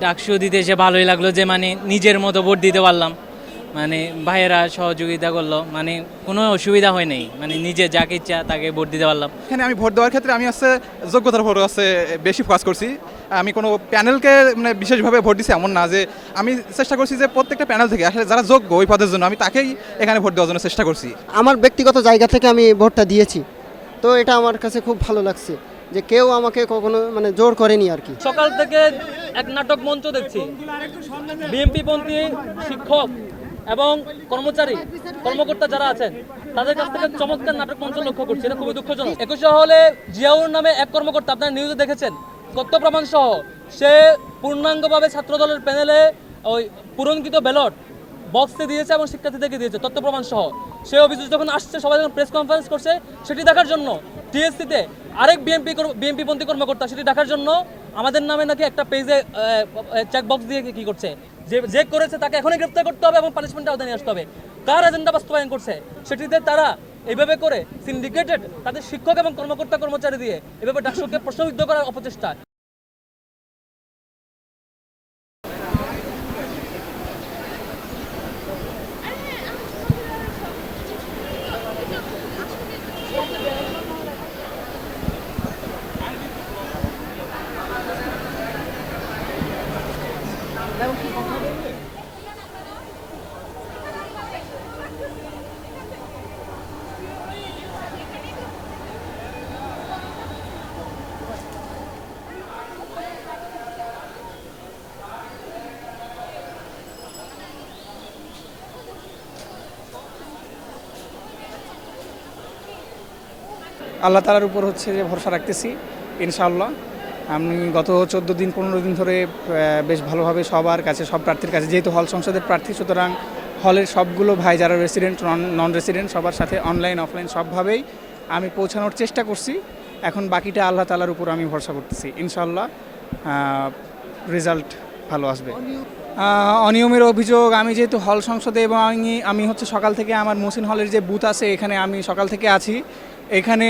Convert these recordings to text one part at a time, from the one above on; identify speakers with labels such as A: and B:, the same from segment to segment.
A: ডাকসু দিতে এসে ভালোই লাগলো যে মানে নিজের মতো ভোট দিতে পারলাম। মানে ভাইয়েরা সহযোগিতা করলো, মানে কোনো অসুবিধা হয় নাই, মানে নিজে যাকে ইচ্ছা তাকে ভোট দিতে পারলাম।
B: এখানে আমি ভোট দেওয়ার ক্ষেত্রে আমি যোগ্যতার উপর বেশি ফোকাস করছি। আমি কোনো প্যানেলকে বিশেষভাবে ভোট দিছি এমন না, যে আমি চেষ্টা করছি যে প্রত্যেকটা প্যানেল থেকে আসলে যারা যোগ্য ওই পদের জন্য আমি তাকেই এখানে ভোট দেওয়ার জন্য চেষ্টা করছি।
C: আমার ব্যক্তিগত জায়গা থেকে আমি ভোটটা দিয়েছি, তো এটা আমার কাছে খুব ভালো লাগছে যে কেউ আমাকে কখনো জোর করেনি আর কি।
D: সকাল থেকে এক নাটক মঞ্চ দেখছি, বিএনপি পন্থী শিক্ষক এবং কর্মকর্তা যারা আছেন তাদের কাছ থেকে চমৎকার নাটক মঞ্চ লক্ষ্য করছি, এটা খুবই দুঃখজনক। 21 হলে জিয়াউর নামে এক কর্মকর্তা, আপনারা নিউজে দেখেছেন, তথ্য প্রমাণ সহ সে পূর্ণাঙ্গভাবে ছাত্রদলের প্যানেলে ওই পূরণকৃত ব্যালট বক্সে দিয়েছে এবং শিক্ষার্থীদেরকে দিয়েছে তথ্য প্রমাণ সহ। সে অভিযোগ যখন আসছে, সবাই যখন প্রেস কনফারেন্স করছে, সেটি দেখার জন্য টিএসসিতে আরেক বিএনপি পন্থী কর্মকর্তা সেটি দেখার জন্য আমাদের নামে নাকি একটা পেজে চেকবক্স দিয়ে কি করছে, যে করেছে তাকে এখনই গ্রেফতার করতে হবে এবং পানিশমেন্ট আওতায় নিয়ে আসতে হবে। কার এজেন্ডা বাস্তবায়ন করছে সেটিতে তারা এইভাবে করে সিন্ডিকেটেড তাদের শিক্ষক এবং কর্মচারী দিয়ে এভাবে ডাকসুকে প্রশ্নবিদ্ধ করার অপচেষ্টা।
E: আল্লাহ তাআলার উপর হচ্ছে যে ভরসা রাখতেছি ইনশাআল্লাহ। আমি গত 14-15 দিন ধরে বেশ ভালোভাবে সবার কাছে, সব প্রার্থীর কাছে, যেহেতু হল সংসদের প্রার্থী, সুতরাং হলের সবগুলো ভাই যারা রেসিডেন্ট নন রেসিডেন্ট সবার সাথে অনলাইন অফলাইন সবভাবেই আমি পৌঁছানোর চেষ্টা করছি। এখন বাকিটা আল্লাহ তাআলার উপর আমি ভরসা করতেছি, ইনশাআল্লাহ রেজাল্ট ভালো আসবে। অনিয়মের অভিযোগ, আমি যেহেতু হল সংসদে এবং আমি হচ্ছে সকাল থেকে আমার মহসিন হলের যে বুথ আছে এখানে আমি সকাল থেকে আছি। এখানে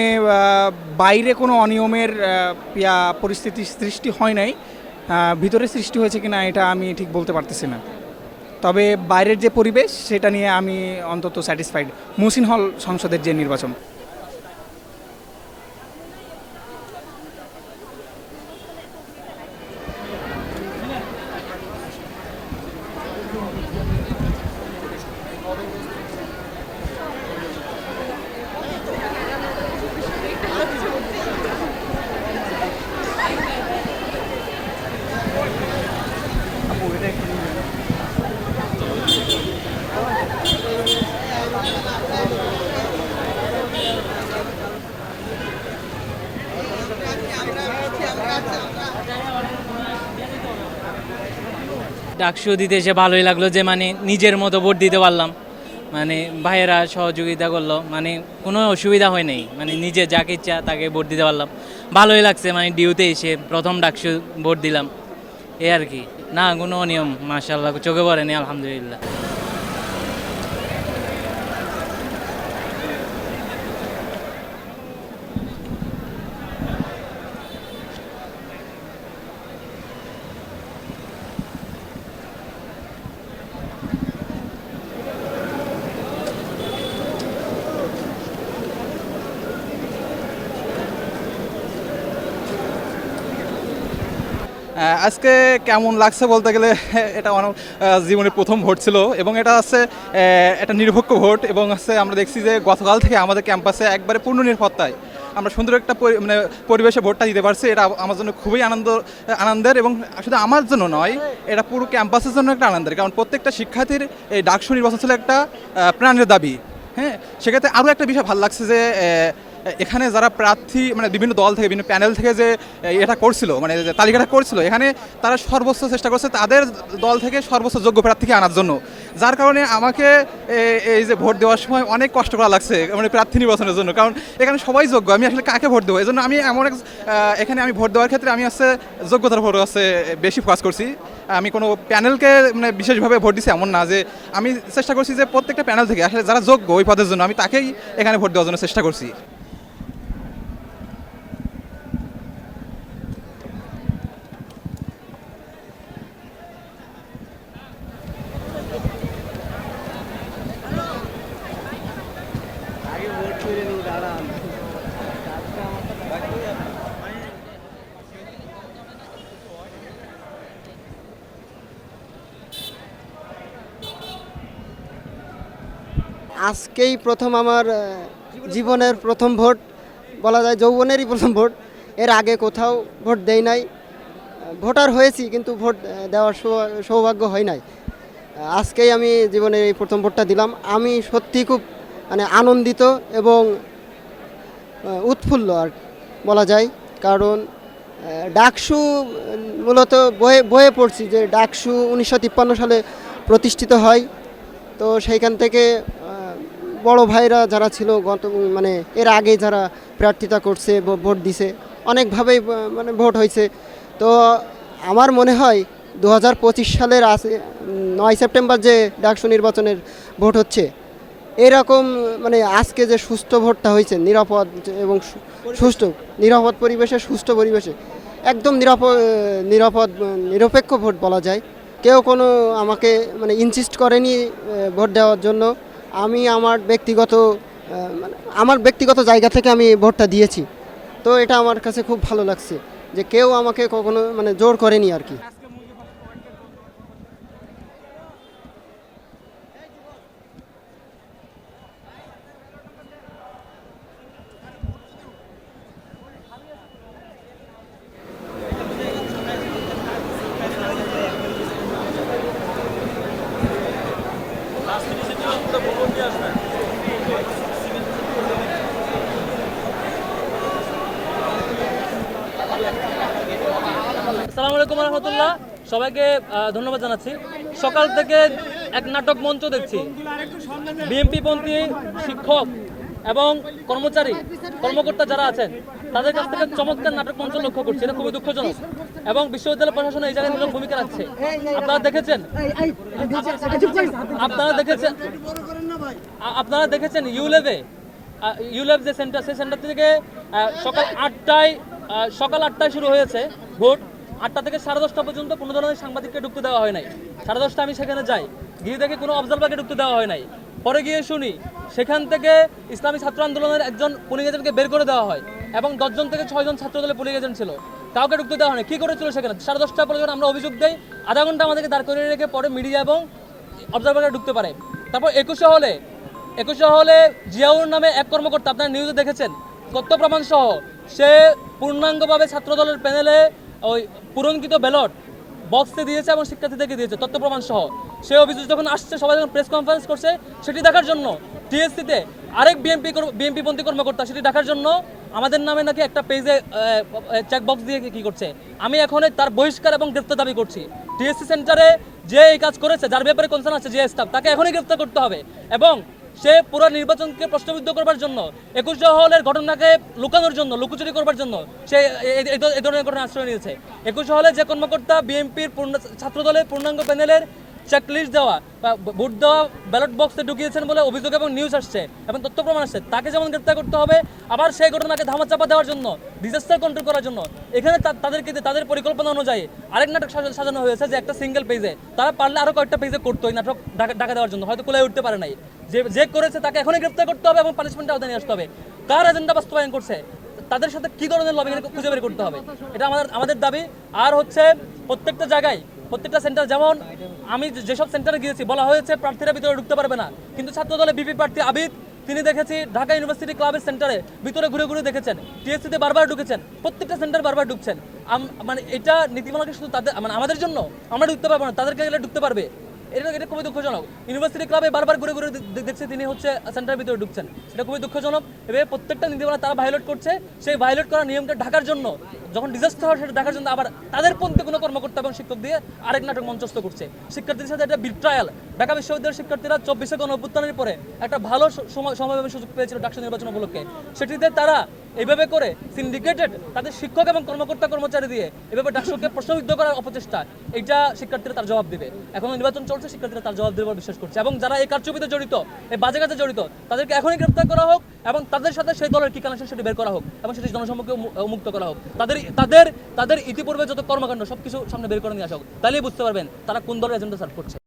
E: বাইরে কোনো অনিয়মের পরিস্থিতি সৃষ্টি হয় নাই, ভিতরে সৃষ্টি হয়েছে কিনা এটা আমি ঠিক বলতে পারতেছি না। তবে বাইরের যে পরিবেশ সেটা নিয়ে আমি অন্তত স্যাটিসফাইড। মহসিন হল সংসদের যে নির্বাচন,
A: ডাকসু দিতে এসে ভালোই লাগলো যে মানে নিজের মতো ভোট দিতে পারলাম। মানে ভাইয়েরা সহযোগিতা করলো, মানে কোনো অসুবিধা হয় নাই, মানে নিজে যাকে ইচ্ছা তাকে ভোট দিতে পারলাম। ভালোই লাগছে, মানে ডিউতে এসে প্রথম ডাকসু ভোট দিলাম, এই আর কি। না কোনো অনিয়ম মাশাআল্লাহ চোখে পড়েনি, আলহামদুলিল্লাহ।
B: আজকে কেমন লাগছে বলতে গেলে এটা আমার জীবনের প্রথম ভোট ছিল এবং এটা একটা নিরপেক্ষ ভোট এবং আমরা দেখছি যে গতকাল থেকে আমাদের ক্যাম্পাসে একবারে পূর্ণ নিরাপত্তায় আমরা সুন্দর একটা পরিবেশে ভোটটা দিতে পারছি। এটা আমার জন্য খুবই আনন্দের এবং শুধু আমার জন্য নয়, এটা পুরো ক্যাম্পাসের জন্য একটা আনন্দের, কারণ প্রত্যেকটা শিক্ষার্থীর এই ডাকসু নির্বাচন ছিল একটা প্রাণের দাবি। হ্যাঁ, সেক্ষেত্রে আরও একটা বিষয় ভালো লাগছে যে এখানে যারা প্রার্থী বিভিন্ন দল থেকে বিভিন্ন প্যানেল থেকে যে এটা করছিল, যে তালিকাটা করছিল, এখানে তারা সর্বোচ্চ চেষ্টা করছে তাদের দল থেকে সর্বোচ্চ যোগ্য প্রার্থীকে আনার জন্য, যার কারণে আমাকে এই যে ভোট দেওয়ার সময় অনেক কষ্ট করা লাগছে প্রার্থী নির্বাচনের জন্য, কারণ এখানে সবাই যোগ্য, আমি আসলে কাকে ভোট দেবো। এই জন্য আমি এখানে আমি ভোট দেওয়ার ক্ষেত্রে আমি যোগ্যতার উপর বেশি ফোকাস করছি। আমি কোনো প্যানেলকে বিশেষভাবে ভোট দিছি এমন না, যে আমি চেষ্টা করছি যে প্রত্যেকটা প্যানেল থেকে আসলে যারা যোগ্য ওই পদের জন্য আমি তাকেই এখানে ভোট দেওয়ার জন্য চেষ্টা করছি।
C: আজকেই প্রথম আমার জীবনের প্রথম ভোট বলা যায়, যৌবনেরই প্রথম ভোট। এর আগে কোথাও ভোট দেই নাই, ভোটার হয়েছি কিন্তু ভোট দেওয়ার সৌভাগ্য হয় নাই। আজকেই আমি জীবনের এই প্রথম ভোটটা দিলাম। আমি সত্যি খুব মানে আনন্দিত এবং উৎফুল্ল আর বলা যায়, কারণ ডাকসু মূলত বয়ে পড়ছি যে ডাকসু 1953 সালে প্রতিষ্ঠিত হয়। তো সেইখান থেকে বড় ভাইরা যারা ছিল মানে এর আগে যারা প্রার্থিতা করছে, ভোট দিছে, অনেকভাবেই মানে ভোট হয়েছে। তো আমার মনে হয় 2025 সালের 9 সেপ্টেম্বর যে ডাকসু নির্বাচনের ভোট হচ্ছে, এরকম মানে আজকে যে সুষ্ঠু ভোটটা হয়েছে, নিরাপদ এবং সুষ্ঠু, নিরাপদ পরিবেশে, সুষ্ঠু পরিবেশে, একদম নিরাপদ নিরপেক্ষ ভোট বলা যায়। কেউ কোনো আমাকে মানে ইনসিস্ট করেনি ভোট দেওয়ার জন্য। আমি আমার ব্যক্তিগত জায়গা থেকে আমি ভোটটা দিয়েছি। তো এটা আমার কাছে খুব ভালো লাগছে যে কেউ আমাকে কখনো মানে জোর করেনি আর কি।
D: আসসালামু আলাইকুম রহমতুল্লাহ, সবাইকে ধন্যবাদ জানাচ্ছি। সকাল থেকে এক নাটক মঞ্চ দেখছি। বিএনপি পন্থী শিক্ষক এবং কর্মকর্তা যারা আছেন তাদের কাছ থেকে চমৎকার নাটক মঞ্চ লক্ষ্য করছি। এটা খুবই দুঃখজনক এবং বিশ্ববিদ্যালয় প্রশাসন এই জায়গায় নিরব ভূমিকা রাখছে। আপনারা দেখেছেন ইউলেভ যে সেন্টার, সেই সেন্টার থেকে সকাল 8টায় শুরু হয়েছে ভোট। 8টা থেকে 10:30 পর্যন্ত কোনো ধরনের সাংবাদিককে ঢুকতে দেওয়া হয় নাই। 10:30 আমি সেখানে যাই, গিয়ে দেখি কোনো অবজারভারকে ঢুকতে দেওয়া হয় নাই। পরে গিয়ে শুনি সেখান থেকে ইসলামী ছাত্র আন্দোলনের একজন পুলিং এজেন্টকে বের করে দেওয়া হয় এবং 10 জন থেকে 6 জন ছাত্রদলের পুলিং এজেন্ট ছিল, কাউকে ঢুকতে দেওয়া হয়নি। কী করেছিল সেখানে? 10:30 পর্যন্ত আমরা অভিযোগ দেই, আধা ঘন্টা আমাদেরকে দাঁড় করিয়ে রেখে পরে মিডিয়া এবং অবজারভাররা ঢুকতে পারে। তারপর 21 হলে জিয়াউর নামে এক কর্মকর্তা, আপনারা নিউজে দেখেছেন, তথ্য প্রমাণ সহ সে পূর্ণাঙ্গভাবে ছাত্রদলের প্যানেলে ওই পূরণকৃত ব্যালট বক্সে দিয়েছে এবং শিক্ষার্থীদেরকে দিয়েছে তথ্য প্রমাণ সহ। সে অভিযোগ যখন আসছে, সবাই যখন প্রেস কনফারেন্স করছে, সেটি দেখার জন্য টিএসসিতে আরেক বিএনপি পন্থী কর্মকর্তা সেটি দেখার জন্য আমাদের নামে নাকি একটা পেজে চেকবক্স দিয়ে কি করছে। আমি এখন তার বহিষ্কার এবং গ্রেপ্তার দাবি করছি। টিএসসি সেন্টারে যে এই কাজ করেছে, যার ব্যাপারে কনসার্ন আছে, যে স্টাফ, তাকে এখনই গ্রেপ্তার করতে হবে এবং সে পুরো নির্বাচনকে প্রশ্নবিদ্ধ করবার জন্য, 21 হলের ঘটনাকে লুকানোর জন্য, লুকোচুরি করবার জন্য সে এই ধরনের ঘটনা আশ্রয় নিয়েছে। 21 হলে যে কর্মকর্তা বিএনপির ছাত্রদলের পূর্ণাঙ্গ প্যানেলের চেকলিস্ট দেওয়া বা ভোট দেওয়া ব্যালট বক্সে ঢুকিয়েছেন বলে অভিযোগ এবং নিউজ আসছে এবং তথ্য প্রমাণ আসছে, তাকে যেমন গ্রেপ্তার করতে হবে, আবার সেই ঘটনাকে ধামাচাপা দেওয়ার জন্য, ডিজাস্টার কন্ট্রোল করার জন্য এখানে তাদের পরিকল্পনা অনুযায়ী আরেক নাটক সাজানো হয়েছে যে একটা সিঙ্গেল পেজে, তারা পারলে আরও কয়েকটা পেজে করতো এই নাটক ঢাকা দেওয়ার জন্য, হয়তো কোলায় উঠতে পারে নাই। যে করেছে তাকে এখনই গ্রেপ্তার করতে হবে এবং পানিশমেন্টের আওতায় নিয়ে আসতে হবে। কার এজেন্ডা বাস্তবায়ন করছে, তাদের সাথে কী ধরনের লবি খুঁজে বের করতে হবে, এটা আমাদের দাবি। আর হচ্ছে প্রত্যেকটা জায়গায়, প্রত্যেকটা সেন্টার, যেমন আমি যেসব সেন্টারে গিয়েছি বলা হয়েছে প্রার্থীরা ভিতরে ঢুকতে পারবে না, কিন্তু ছাত্রদলের বিপি প্রার্থী আবিদ, তিনি দেখেছি ঢাকা ইউনিভার্সিটি ক্লাবের সেন্টারে ভিতরে ঘুরে দেখেছেন, টিএসসিতে বারবার ঢুকেছেন, প্রত্যেকটা সেন্টার বারবার ঢুকছেন। মানে এটা নীতিমালাকে শুধু তাদের, মানে আমাদের জন্য আমরা ঢুকতে পারবো না, তাদেরকে গেলে ঢুকতে পারবে। এটা খুবই দুঃখজনক। ইউনিভার্সিটি ক্লাবে বারবার ঘুরে দেখছে তিনি হচ্ছে সেন্টারের ভিতরে ঢুকছেন, এটা খুবই দুঃখজনক। এভাবে প্রত্যেকটা নীতিমালা তারা ভায়োলেট করছে। সেই ভায়োলেট করা নিয়মকে ঢাকার জন্য, যখন ডিজাস্টার হয় সেটা দেখার জন্য আবার তাদের পন্থী কোনো কর্মকর্তা এবং শিক্ষক দিয়ে আরেক নাটক মঞ্চস্থ করছে। শিক্ষার্থীদের সাথে একটা বিট্রায়াল। ঢাকা বিশ্ববিদ্যালয়ের শিক্ষার্থীরা 24 গণঅভ্যুত্থানের পরে একটা ভালো সময়ের সুযোগ পেয়েছিল ডাকসু নির্বাচন উপলক্ষে, সেটিতে তারা এইভাবে করে সিন্ডিকেটেড তাদের শিক্ষক এবং কর্মচারী দিয়ে এভাবে ডাকসুকে প্রশ্নবিদ্ধ করার অপচেষ্টা, এইটা শিক্ষার্থীরা তার জবাব দেবে। এখন নির্বাচন চলছে, শিক্ষার্থীরা তার জবাব দেবে বিশ্বাস করছে। এবং যারা এই কারচুপিতে জড়িত, এই বাজে কাজে জড়িত, তাদেরকে এখনই গ্রেপ্তার করা হোক এবং তাদের সাথে সেই দলের কি কানেকশন সেটি বের করা হোক এবং সেটি জনসম্মুখে মুক্ত করা হোক। তাদের ইতিপূর্বে যত কর্মকাণ্ড সবকিছু সামনে বের করে নিয়ে আসা হোক, তাহলেই বুঝতে পারবেন তারা কোন দলের এজেন্ডা সার্ভ করছে।